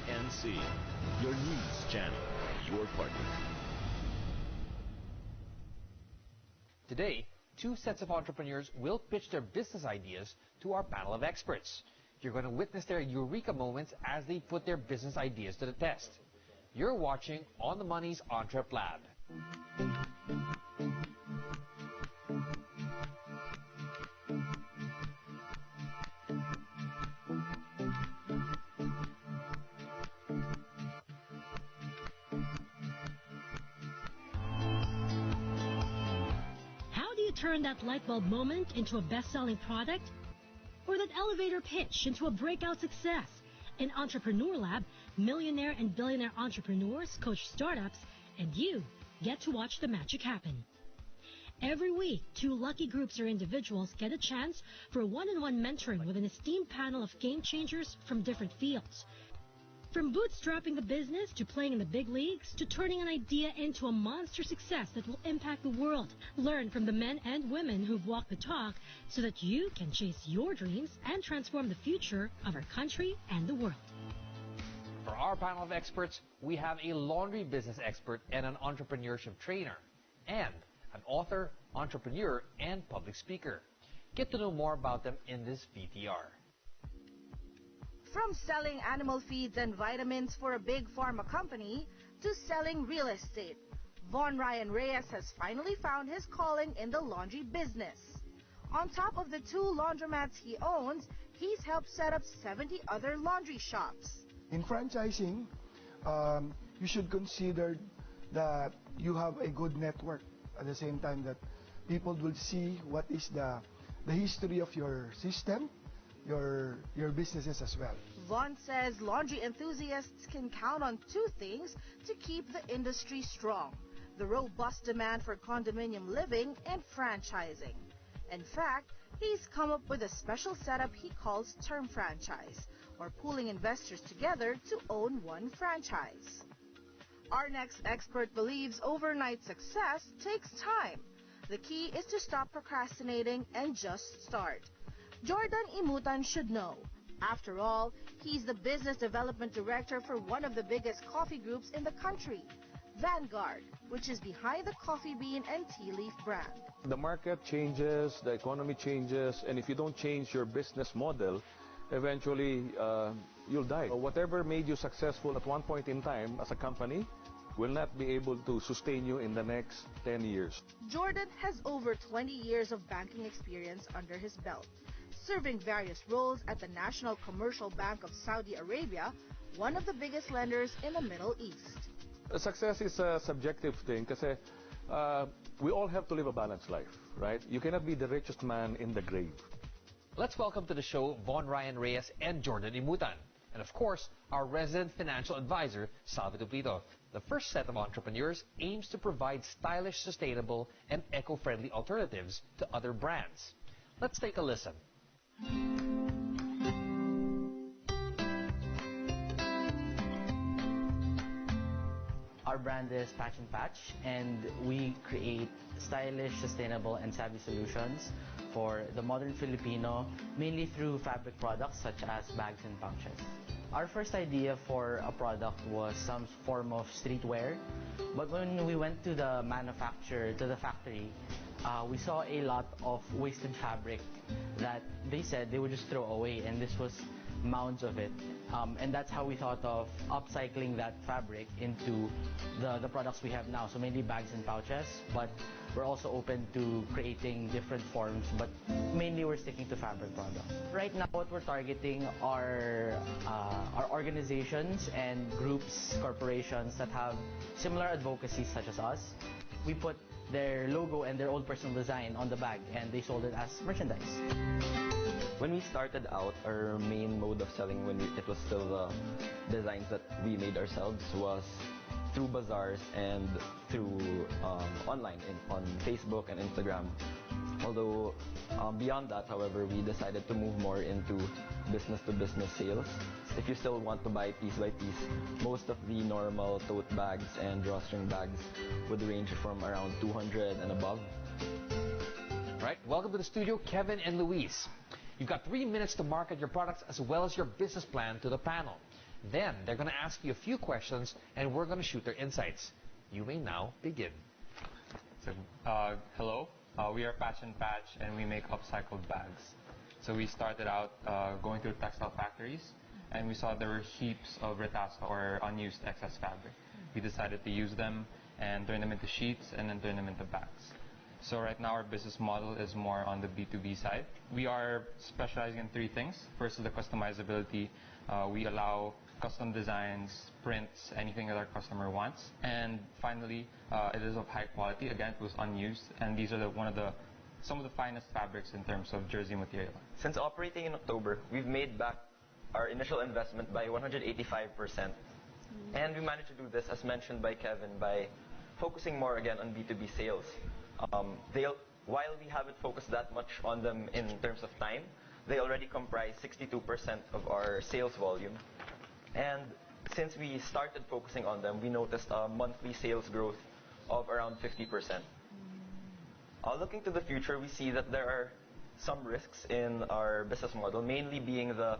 ANC, your news channel, your partner. Today, two sets of entrepreneurs will pitch their business ideas to our panel of experts. You're going to witness their eureka moments as they put their business ideas to the test. You're watching On the Money's Entrep Lab. Turn that light bulb moment into a best-selling product, or that elevator pitch into a breakout success. In Entrepreneur Lab, millionaire and billionaire entrepreneurs coach startups, and you get to watch the magic happen. Every week, two lucky groups or individuals get a chance for one-on-one mentoring with an esteemed panel of game changers from different fields. From bootstrapping the business, to playing in the big leagues, to turning an idea into a monster success that will impact the world. Learn from the men and women who've walked the talk so that you can chase your dreams and transform the future of our country and the world. For our panel of experts, we have a laundry business expert and an entrepreneurship trainer, and an author, entrepreneur, and public speaker. Get to know more about them in this VTR. From selling animal feeds and vitamins for a big pharma company to selling real estate, Von Ryan Reyes has finally found his calling in the laundry business. On top of the 2 laundromats he owns, he's helped set up 70 other laundry shops. In franchising, you should consider that you have a good network. At the same time that people will see what is the history of your system, your businesses as well. Von says laundry enthusiasts can count on 2 things to keep the industry strong: the robust demand for condominium living and franchising. In fact, he's come up with a special setup he calls term franchise, or pooling investors together to own one franchise. Our next expert believes overnight success takes time. The key is to stop procrastinating and just start. Jordan Imutan should know. After all, he's the business development director for one of the biggest coffee groups in the country, Vanguard, which is behind the coffee bean and tea leaf brand. The market changes, the economy changes, and if you don't change your business model, eventually you'll die. Whatever made you successful at one point in time as a company will not be able to sustain you in the next 10 years. Jordan has over 20 years of banking experience under his belt, serving various roles at the National Commercial Bank of Saudi Arabia, one of the biggest lenders in the Middle East. Success is a subjective thing kasi we all have to live a balanced life, right? You cannot be the richest man in the grave. Let's welcome to the show Von Ryan Reyes and Jordan Imutan. And of course, our resident financial advisor, Salvi Duplito. The first set of entrepreneurs aims to provide stylish, sustainable, and eco-friendly alternatives to other brands. Let's take a listen. Our brand is Patch and Patch, and we create stylish, sustainable, and savvy solutions for the modern Filipino, mainly through fabric products such as bags and pouches. Our first idea for a product was some form of streetwear, but when we went to the factory, we saw a lot of wasted fabric that they said they would just throw away, and this was mounds of it. And that's how we thought of upcycling that fabric into the products we have now, so mainly bags and pouches, but we're also open to creating different forms, but mainly we're sticking to fabric products. Right now, what we're targeting are organizations and groups, corporations that have similar advocacies such as us. We put their logo and their own personal design on the bag, and they sold it as merchandise. When we started out, our main mode of selling it was still the designs that we made ourselves was through bazaars and through online on Facebook and Instagram. Although beyond that, however, we decided to move more into business-to-business sales. If you still want to buy piece by piece, most of the normal tote bags and drawstring bags would range from around 200 and above. All right, welcome to the studio, Kevin and Luis. You've got 3 minutes to market your products as well as your business plan to the panel. Then they're going to ask you a few questions and we're going to shoot their insights. You may now begin. So, hello, we are Patch and Patch and we make upcycled bags. So we started out going through textile factories and we saw there were heaps of retazo or unused excess fabric. We decided to use them and turn them into sheets and then turn them into bags. So right now our business model is more on the B2B side. We are specializing in three things. First is the customizability. We allow custom designs, prints, anything that our customer wants. And finally, it is of high quality. Again, it was unused, and these are some of the finest fabrics in terms of jersey material. Since operating in October, we've made back our initial investment by 185%. And we managed to do this, as mentioned by Kevin, by focusing more again on B2B sales. While we haven't focused that much on them in terms of time, they already comprise 62% of our sales volume. And since we started focusing on them, we noticed a monthly sales growth of around 50%. Looking to the future, we see that there are some risks in our business model, mainly being the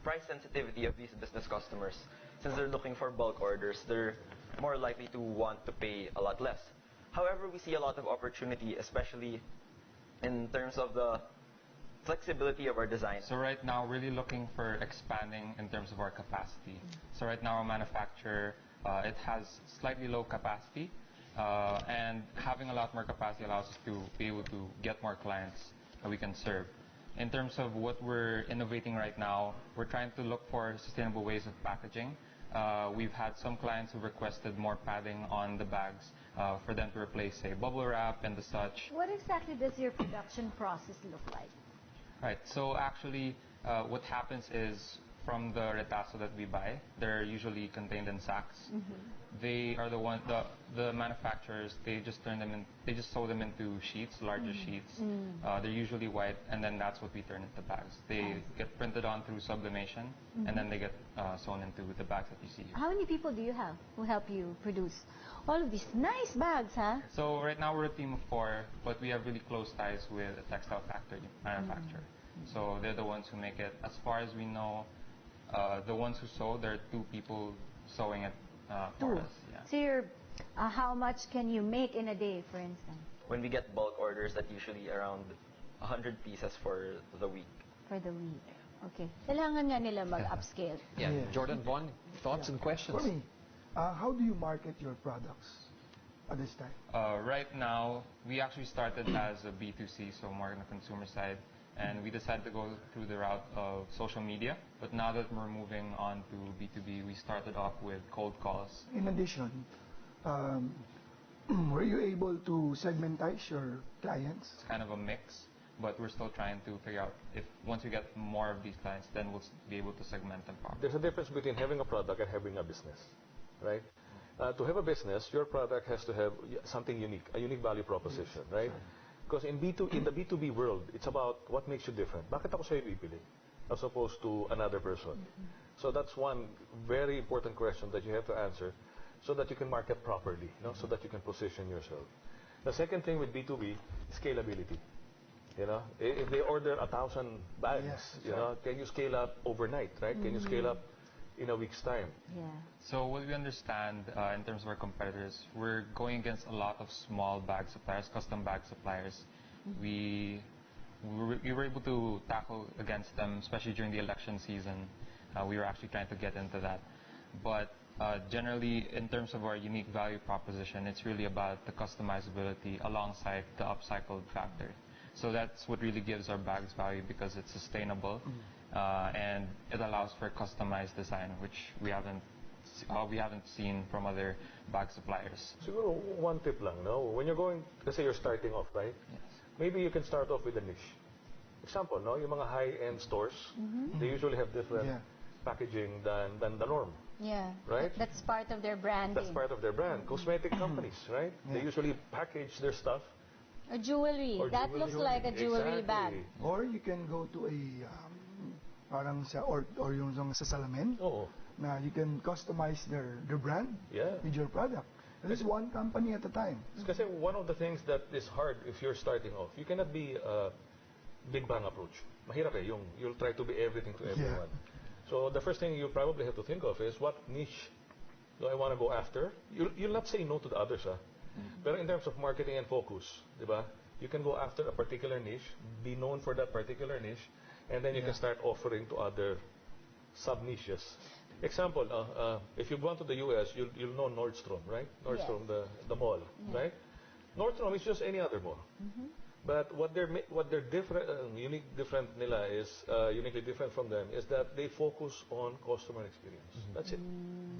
price sensitivity of these business customers. Since they're looking for bulk orders, they're more likely to want to pay a lot less. However, we see a lot of opportunity, especially in terms of the flexibility of our design. So right now, really looking for expanding in terms of our capacity. So right now, our manufacturer, it has slightly low capacity, and having a lot more capacity allows us to be able to get more clients that we can serve. In terms of what we're innovating right now, we're trying to look for sustainable ways of packaging. We've had some clients who requested more padding on the bags for them to replace, say, bubble wrap and the such. What exactly does your production process look like? Right, so actually what happens is from the retazo that we buy, they're usually contained in sacks. They are the manufacturers, they just sew them into sheets, larger sheets. They're usually white, and then that's what we turn into bags. They get printed on through sublimation, and then they get sewn into the bags that you see here. How many people do you have who help you produce all of these nice bags, huh? So right now we're a team of 4, but we have really close ties with a textile factory manufacturer. So they're the ones who make it. As far as we know, the ones who sew, there are 2 people sewing it for us. Yeah. So how much can you make in a day, for instance? When we get bulk orders, that's usually around 100 pieces for the week. For the week. Okay. Kailangan nga nila mag-upscale. Yeah. Jordan, Von, thoughts and questions? For me, how do you market your products at this time? Right now, we actually started as a B2C, so more on the consumer side. And we decided to go through the route of social media. But now that we're moving on to B2B, we started off with cold calls. In addition, were you able to segmentize your clients? It's kind of a mix, but we're still trying to figure out if once we get more of these clients, then we'll be able to segment them properly. There's a difference between having a product and having a business, right? To have a business, your product has to have something unique, a unique value proposition, right? Because in the B2B world, it's about what makes you different. Bakit ako sa'yo bibili as opposed to another person? So that's one very important question that you have to answer so that you can market properly, so that you can position yourself. The second thing with B2B, scalability. If they order 1,000 bags, can you scale up overnight, right? Can you scale up in a week's time? Yeah. So what we understand in terms of our competitors, we're going against a lot of small bag suppliers, custom bag suppliers. We were able to tackle against them, especially during the election season. We were actually trying to get into that. But generally, in terms of our unique value proposition, it's really about the customizability alongside the upcycled factor. So that's what really gives our bags value, because it's sustainable and it allows for customized design, which we haven't seen from other bag suppliers. So one tip lang, when you're going, let's say you're starting off, right? Yes. Maybe you can start off with a niche. Example, yung mga high-end stores, they usually have different packaging than the norm. Yeah. Right? That's part of their branding. That's part of their brand. Cosmetic companies, right? They usually package their stuff. Or jewelry. That looks like a jewelry bag. Or you can go to a parang or yung sa salamin. Na you can customize their brand with your product. And it's one company at a time. Kasi one of the things that is hard if you're starting off, you cannot be a big bang approach. Mahirap you'll try to be everything to everyone. So the first thing you probably have to think of is what niche do I want to go after? You'll not say no to the others, But in terms of marketing and focus, diba? You can go after a particular niche, be known for that particular niche, and then you can start offering to other sub-niches. Example, if you've gone to the US, you'll know Nordstrom, right? Nordstrom, the mall, right? Nordstrom is just any other mall. But what they're different, uniquely different from them is that they focus on customer experience. That's it.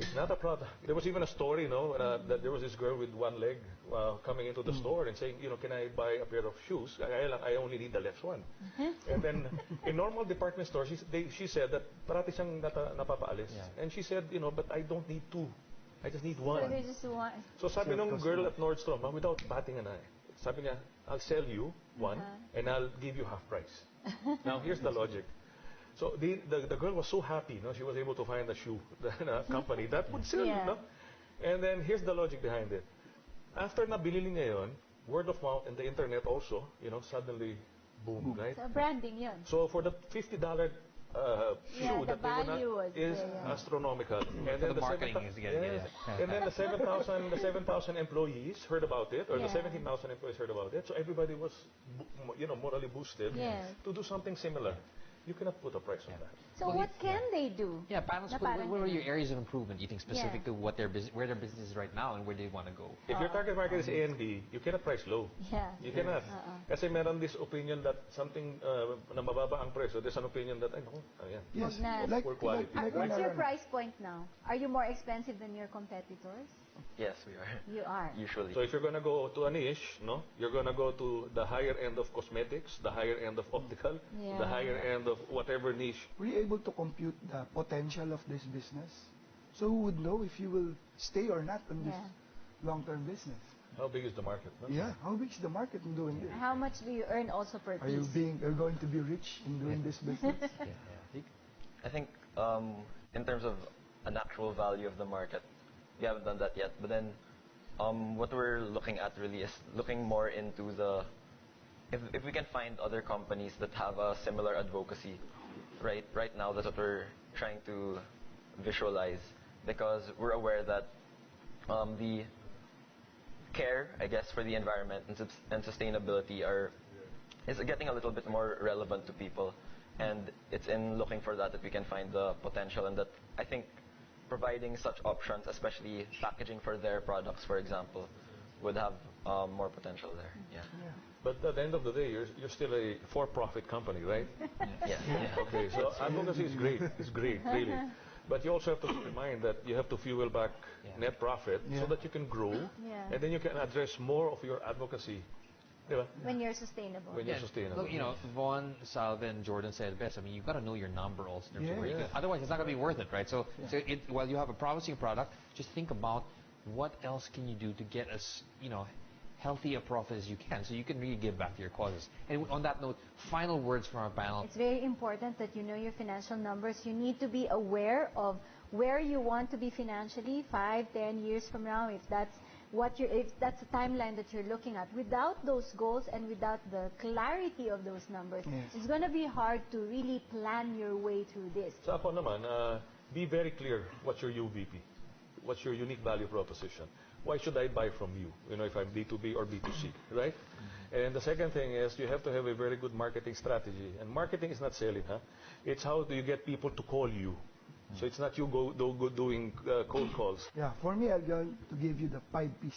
It's not a product. There was even a story, that there was this girl with one leg coming into the store and saying, can I buy a pair of shoes? I only need the left one. And then in normal department stores, she said that parati siyang napapaalis. And she said, but I don't need two. I just need one. So they just want. So sabi nung girl at Nordstrom, without batting an eye, sabi niya, I'll sell you one and I'll give you half price. Now here's the logic. So the girl was so happy, she was able to find a shoe company that would sell, And then here's the logic behind it. After nabili niya yon, word of mouth and the internet also, suddenly boom, right? So branding yun. So for the $50 shoe that they were is astronomical. And then the marketing is getting And then the 7,000 employees heard about it, or the 17,000 employees heard about it. So everybody was, morally boosted to do something similar. You cannot put a price on that. So what can they do? Yeah, panels, what are your areas of improvement, you think, specific to what where their business is right now and where they want to go? If your target market is A&D, you cannot price low. Yeah. You cannot. Kasi meron this opinion that something na mababa ang presyo, there's an opinion that, yes, poor quality. What's your price point now? Are you more expensive than your competitors? Yes, we are. You are. Usually. So if you're going to go to a niche, you're going to go to the higher end of cosmetics, the higher end of optical, the higher end of whatever niche. Were you able to compute the potential of this business? So who would know if you will stay or not in this long-term business? How big is the market? Yeah, how big is the market in doing this? How much do you earn also per piece? Are you going to be rich in doing this business? I think in terms of an actual value of the market, we haven't done that yet. But then what we're looking at really is looking more into if we can find other companies that have a similar advocacy. Right now, that's what we're trying to visualize, because we're aware that the care, I guess, for the environment and sustainability is getting a little bit more relevant to people, and it's in looking for that we can find the potential, and that I think providing such options, especially packaging for their products, for example, would have more potential there. Yeah. But at the end of the day, you're still a for-profit company, right? Yeah. Okay, so advocacy is great. It's great, really. But you also have to keep in mind that you have to fuel back net profit so that you can grow, and then you can address more of your advocacy. When you're sustainable. When you're sustainable. Look, Vaughn, Salvin, Jordan said it best. I mean, you've got to know your number also. Otherwise, it's not going to be worth it, right? So while you have a promising product, just think about what else can you do to get as healthy a profit as you can, so you can really give back to your causes. And on that note, final words from our panel. It's very important that you know your financial numbers. You need to be aware of where you want to be financially 5, 10 years from now, if that's the timeline that you're looking at. Without those goals and without the clarity of those numbers, it's going to be hard to really plan your way through this. So ako naman, be very clear what's your UVP, what's your unique value proposition. Why should I buy from you? If I'm B2B or B2C, right? And the second thing is you have to have a very good marketing strategy. And marketing is not selling, It's how do you get people to call you. So it's not you doing cold calls. Yeah, for me, I'm going to give you the 5 Ps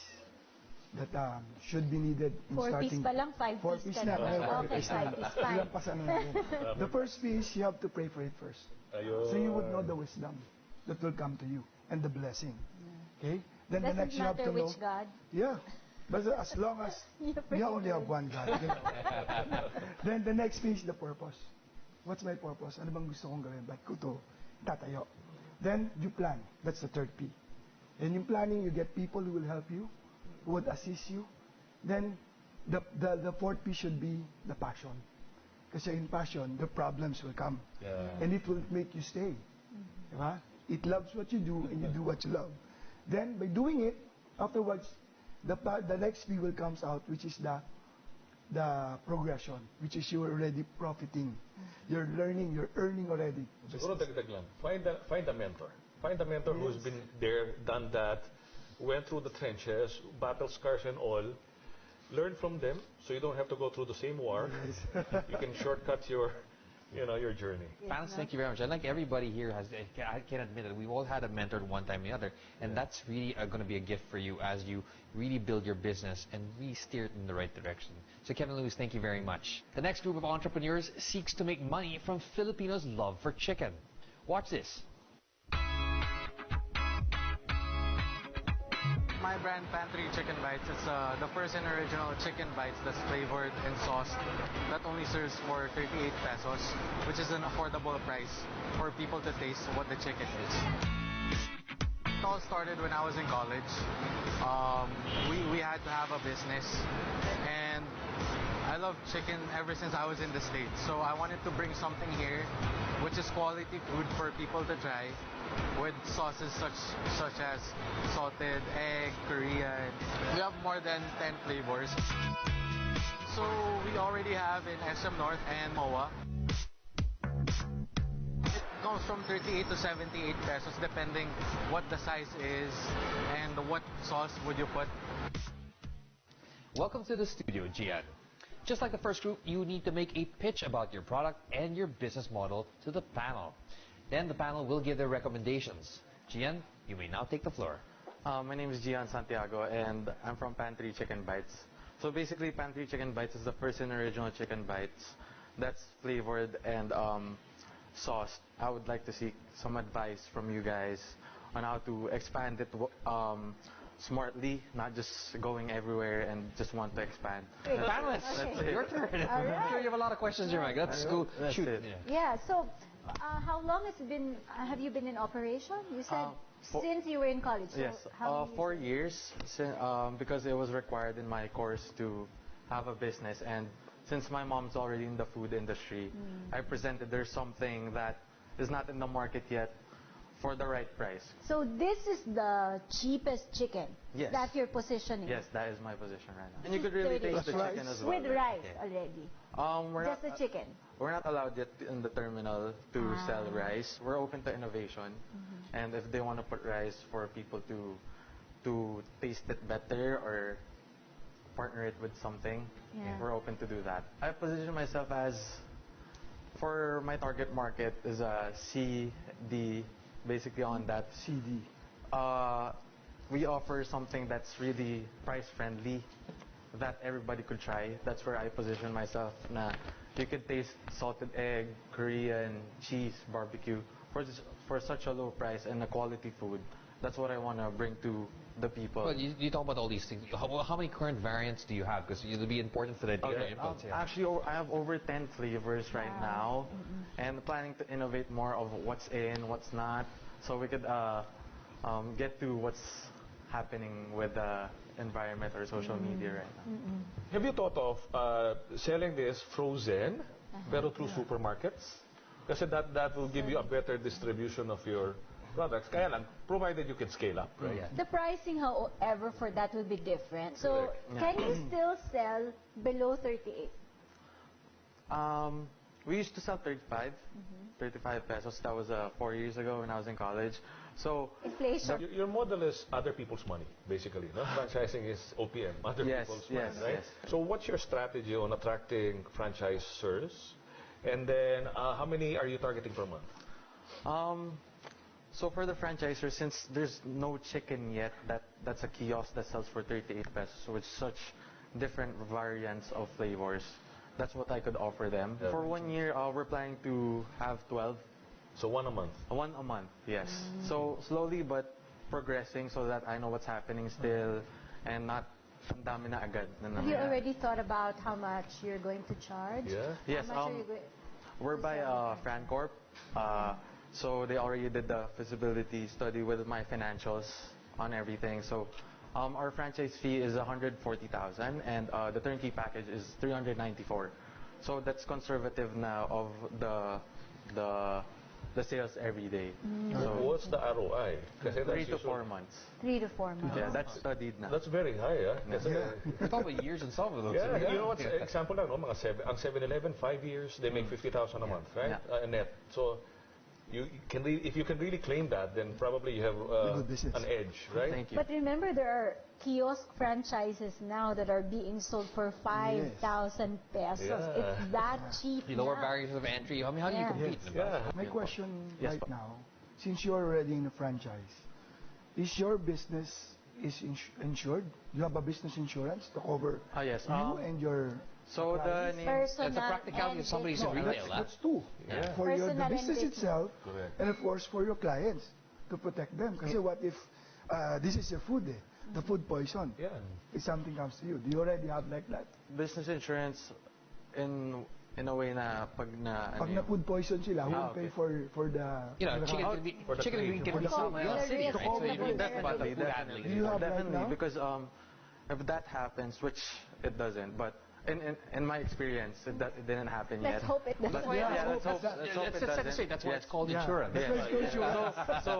that should be needed in 4 starting. 4 Ps pa lang, 5 4 Ps Ps ka na. na. Okay, 5 Ps, fine. The first P is you have to pray for it first. So you would know the wisdom that will come to you and the blessing. Okay? Then the next you have to know. Which God? Yeah. But as long as you only have one God. Then the next P is the purpose. What's my purpose? Ano bang gusto kong gawin? Ba't ko to tatayo? Then you plan. That's the third P. And in planning, you get people who will help you, who would assist you. Then the fourth P should be the passion. Because in passion, the problems will come. And it will make you stay. It loves what you do, and you do what you love. Then by doing it, afterwards, the next P will comes out, which is the the progression, which is you're already profiting. You're learning, you're earning already. Siguro dagdag lang. Find a mentor. Find a mentor who's been there, done that, went through the trenches, battle scars and all. Learn from them so you don't have to go through the same war. You can shortcut your journey. Panos, thank you very much. And like everybody here I can admit it, we've all had a mentor one time or the other, and that's really going to be a gift for you as you really build your business and really steer it in the right direction. So Kevin Lewis, thank you very much. The next group of entrepreneurs seeks to make money from Filipinos' love for chicken. Watch this. My brand, Pantry Chicken Bites, it's the first and original chicken bites that's flavored and sauced that only serves for 38 pesos, which is an affordable price for people to taste what the chicken is. It all started when I was in college. We had to have a business, and I love chicken ever since I was in the States. So I wanted to bring something here, which is quality food for people to try, with sauces such as salted egg, Korean. We have more than 10 flavors. So we already have in SM North and MOA. It goes from 38 to 78 pesos depending what the size is and what sauce would you put. Welcome to the studio, Gian. Just like the first group, you need to make a pitch about your product and your business model to the panel. Then the panel will give their recommendations. Gian, you may now take the floor. My name is Gian Santiago, and I'm from Pantry Chicken Bites. So basically, Pantry Chicken Bites is the first and original chicken bites that's flavored and sauced. I would like to seek some advice from you guys on how to expand it smartly, not just going everywhere and just want to expand. Panelists, your turn. I'm sure you have a lot of questions, Mike. Let's go shoot it. Yeah, so how long have you been in operation? You said since you were in college. So yes, how many 4 years, because it was required in my course to have a business. And since my mom's already in the food industry, I presented her something that is not in the market yet for the right price. So this is the cheapest chicken Yes. that you're positioning? Yes, that is my position right now. And you could really taste the chicken as well. With rice already? Just the chicken? We're not allowed yet in the terminal to sell rice. We're open to innovation. And if they want to put rice for people to taste it better or partner it with something, we're open to do that. I position myself as, for my target market, is a C, D, basically on that. CD. We offer something that's really price friendly that everybody could try. That's where I position myself. Na you could taste salted egg, Korean, cheese, barbecue for such a low price and a quality food. That's what I want to bring to the people. Well, you talk about all these things. How many current variants do you have? Because it'll be important for the data inputs. Actually, I have over 10 flavors right now, and planning to innovate more of what's in, what's not, so we could get to what's happening with the environment or social media right now. Have you thought of selling this frozen, pero through supermarkets? Kasi that will give you a better distribution of your products. Kaya lang, provided you can scale up, right? The pricing, however, for that will be different. So, can you still sell below 38? We used to sell 35 pesos. That was 4 years ago when I was in college. So inflation. Your model is other people's money, basically. No? Franchising is OPM, other people's money, right? Yes. So what's your strategy on attracting franchisors? And then how many are you targeting per month? So for the franchisors, since there's no chicken yet, that's a kiosk that sells for 38 pesos with such different variants of flavors. That's what I could offer them. For 1 year, we're planning to have 12. So one a month? One a month, yes. So slowly but progressing so that I know what's happening still and not ang dami na agad. Have you already thought about how much you're going to charge? Yeah. Yes, we're by FranCorp. So they already did the feasibility study with my financials on everything. So our franchise fee is 140,000 and the turnkey package is 394. So that's conservative now of the the sales every day. So what's the ROI? Kasi 3 to that's 4 months. 3 to 4 months. Yeah, that's studied now. That's very high, ah. Kasi, We're talking about years in some of those. yeah, you know what's example lang, no? Ang 7-Eleven, 5 years, they make 50,000 a month, right? Net. So, if you can really claim that, then probably you have an edge, right? Thank you. But remember, there are kiosk franchises now that are being sold for 5,000 pesos. Yeah. It's that cheap You lower now. barriers of entry. I mean, how do you compete? Yeah. My question Yes, right po. now, since you're already in a franchise, is your business insured? You have a business insurance to cover Yes. you and your So the name, Personal It's a practicality and if somebody's in business. retail. that's two. Yeah. For the Personal and business business. itself, Correct. and of course for your clients to protect them. Kasi what if this is your food, the food poison? Yeah. If something comes to you, do you already have like that? business insurance in a way na pag na Pag ano na food poison sila, who will pay okay. for the You know, the chicken cost? can be For the chicken claim. can For be the somewhere else claim. city, right? So you need that part of Definitely, food handling. Do you have that definitely now? because if that happens, which it doesn't, but in my experience, it didn't happen Let's yet. hope it doesn't. But let's hope Let's it set it doesn't. straight. That's why Yes. it's called Yeah. insurance. That's why it's called insurance. So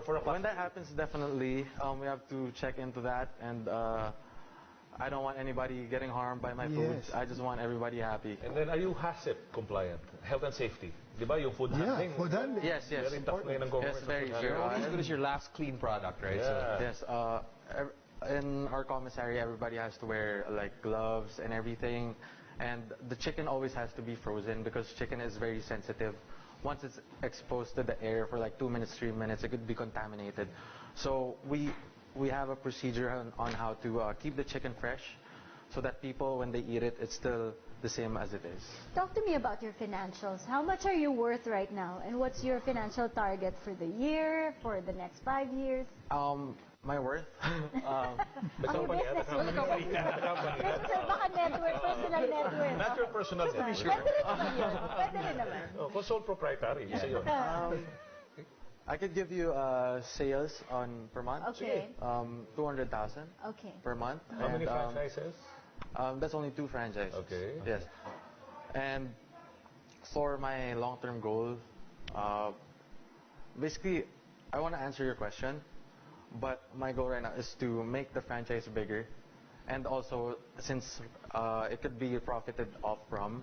For a when that happens, definitely we have to check into that, and I don't want anybody getting harmed by my food. Yes. I just want everybody happy. And then are you HACCP compliant? Health and safety. Di ba yung food handling? Food handling. Yes, yes. Very tough ngayon ng government. Yes, very sa food sure. handling. Only as good as your last clean product, right? Yeah. Yes. In our commissary, everybody has to wear like gloves and everything, and the chicken always has to be frozen because chicken is very sensitive. Once it's exposed to the air for like 2 minutes, 3 minutes, it could be contaminated. So we have a procedure on how to keep the chicken fresh, so that people when they eat it, it's still the same as it is. Talk to me about your financials. How much are you worth right now? And what's your financial target for the year, for the next 5 years? My worth. The Ang company, business the company. The company. Sir, baka net worth, personal net worth. Not your personal net worth. Pwede rin naman yun. Pwede rin naman. Oh, kung sole proprietary, isa yun. I could give you sales on per month. Okay. 200,000 Okay. per month. How many And, franchises? That's only 2 franchises. Okay. Yes. And for my long-term goal, basically, I want to answer your question, but my goal right now is to make the franchise bigger, and also since it could be profited off from,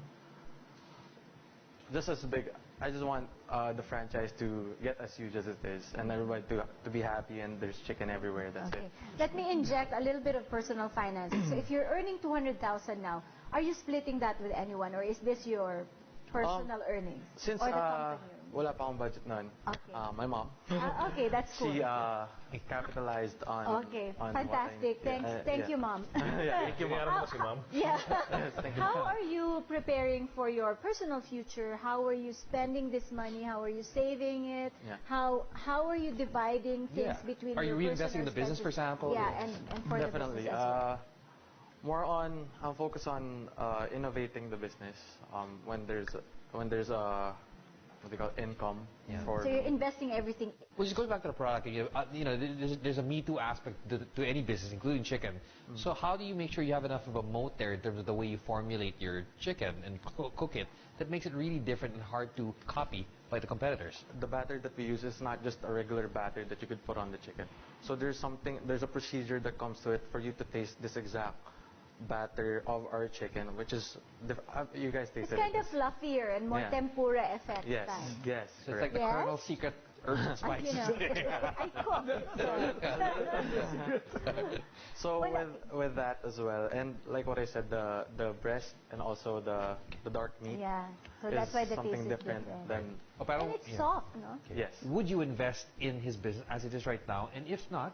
just as big. I just want the franchise to get as huge as it is, and everybody to be happy, and there's chicken everywhere. That's Okay. it. Let me inject a little bit of personal finances. So if you're earning 200,000 now, are you splitting that with anyone, or is this your personal earnings? Since or the company? wala pa akong budget nun, Okay. my mom, Okay, that's cool. she capitalized on. Okay, on fantastic. what I- Thank you, Mom. Yeah, thank you, Kinayaran mom. mo si ma'am? Yeah. Thank you. How are you preparing for your personal future? How are you spending this money? How are you saving it? Yeah. How are you dividing things Yeah. between Are you your reinvesting in personal the business, for expenses? example? Yeah, and for Definitely. the business as well. More on focus on innovating the business. When there's a what they call income for. So you're investing everything. Well, just going back to the product, you know, there's a Me Too aspect to any business, including chicken. So how do you make sure you have enough of a moat there in terms of the way you formulate your chicken and cook it that makes it really different and hard to copy by the competitors? The batter that we use is not just a regular batter that you could put on the chicken. So there's a procedure that comes to it for you to taste this exact batter of our chicken, which is you guys It's tasted kind it. of fluffier and more Yeah. tempura effect Yes, style. yes, So it's like correct. the Yes? Colonel's secret herbs and You spices. know, I cook. So with that as well, and like what I said, the breast and also the dark meat Yeah, so is that's why the taste something is different than Oh, pero- And it's yeah. soft, no? yes. Would you invest in his business as it is right now? And if not,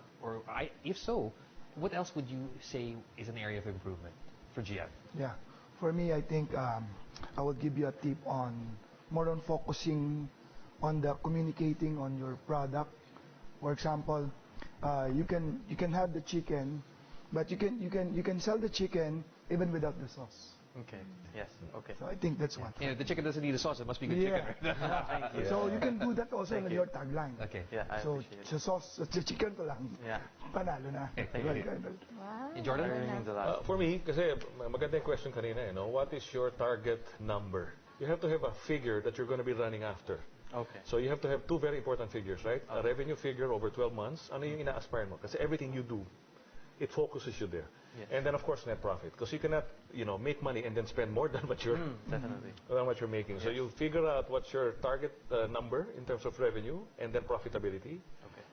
if so, what else would you say is an area of improvement for GM? Yeah. For me, I think I would give you a tip on more on focusing on the communicating on your product. For example, you can have the chicken, but you can sell the chicken even without the sauce. Okay. Yes. Okay. So I think that's one. You know, the chicken doesn't need a sauce; it must be good Yeah. chicken. Thank you. So you can do that also Thank in you. your tagline. Okay. Yeah, I So appreciate it. sa sauce, sa chicken ko lang. Yeah. Panalo na. Thank you. Wow. Hey, Jordan? That really means a lot. For me, kasi maganda yung question kanina, what is your target number? You have to have a figure that you're going to be running after. Okay. So you have to have two very important figures, right? A revenue figure over 12 months. Ano yung ina-aspire mo? Kasi everything you do, it focuses you there. Yes. And then of course net profit, because you cannot, make money and then spend more than what you're making. Yes. So you figure out what's your target number in terms of revenue and then profitability,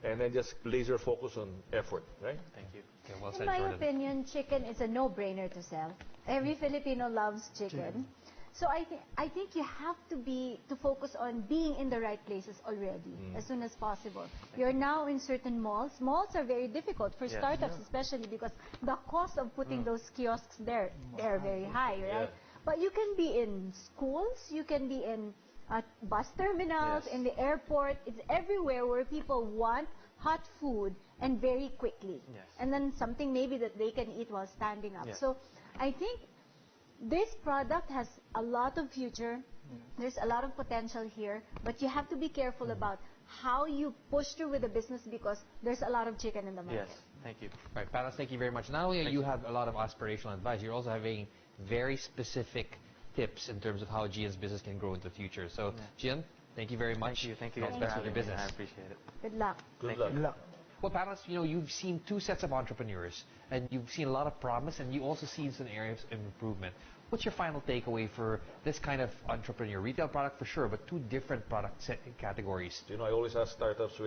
and then just laser focus on effort, right? Thank you. Okay, well said, In my Jordan. opinion, chicken is a no-brainer to sell. Every Filipino loves chicken. So I think you have to focus on being in the right places already as soon as possible. You're now in certain malls. Malls are very difficult for startups, especially because the cost of putting those kiosks there, they're very high, right? But you can be in schools, you can be in bus terminals, in the airport. It's everywhere where people want hot food and very quickly. And then something maybe that they can eat while standing up. So I think this product has a lot of future. There's a lot of potential here, but you have to be careful about how you push through with the business because there's a lot of chicken in the market. Yes, thank you. Right, Panos, thank you very much. Not only you have a lot of aspirational advice, you're also having very specific tips in terms of how Gian's business can grow in the future. So, Gian, thank you very much. Thank you All guys the best for with your having me. business. I appreciate it. Good luck. Good luck. Well, Panos, you've seen two sets of entrepreneurs, and you've seen a lot of promise, and you also seen some areas of improvement. What's your final takeaway for this kind of entrepreneur? Retail product for sure, but two different product categories. I always ask startups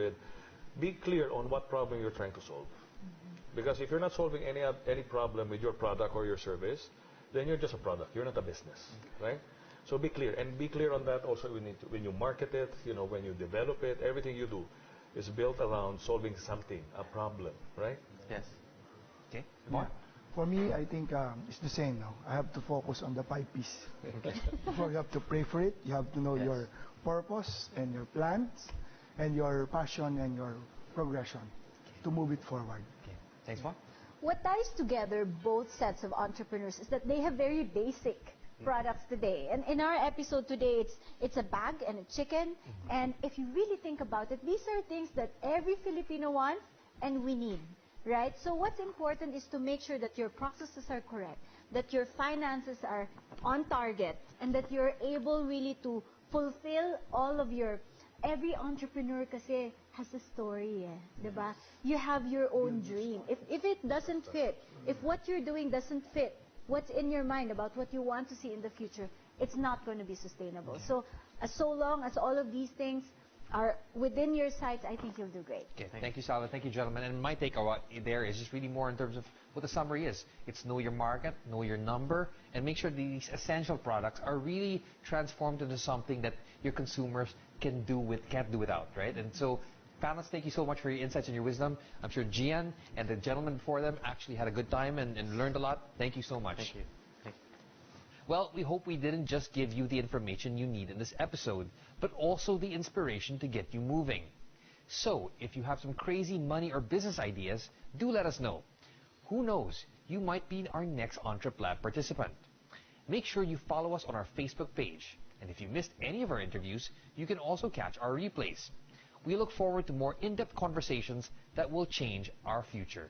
be clear on what problem you're trying to solve. Because if you're not solving any problem with your product or your service, then you're just a product. You're not a business, right? So be clear, and be clear on that also when you market it, when you develop it, everything you do is built around solving something, a problem, right? Yes. Okay. More? For me, I think it's the same now. I have to focus on the 5 Ps. Before you have to pray for it, you have to know your purpose and your plans and your passion and your progression to move it forward. Okay. Thanks, Mark. What ties together both sets of entrepreneurs is that they have very basic products today. And in our episode today, it's a bag and a chicken. And if you really think about it, these are things that every Filipino wants and we need, right? So what's important is to make sure that your processes are correct, that your finances are on target, and that you're able really to fulfill all of every entrepreneur kasi has a story, diba? You have your own dream. If it doesn't fit, if what you're doing doesn't fit, what's in your mind about what you want to see in the future, it's not going to be sustainable. So long as all of these things are within your sights, I think you'll do great. Okay, thank you, Salva. Thank you, gentlemen. And my takeaway there is just really more in terms of what the summary is. It's know your market, know your number, and make sure these essential products are really transformed into something that your consumers can't do without, right? And so, Panos, thank you so much for your insights and your wisdom. I'm sure Gian and the gentleman before them actually had a good time and learned a lot. Thank you so much. Thank you. Well, we hope we didn't just give you the information you need in this episode, but also the inspiration to get you moving. So, if you have some crazy money or business ideas, do let us know. Who knows, you might be our next EntrePlab participant. Make sure you follow us on our Facebook page. And if you missed any of our interviews, you can also catch our replays. We look forward to more in-depth conversations that will change our future.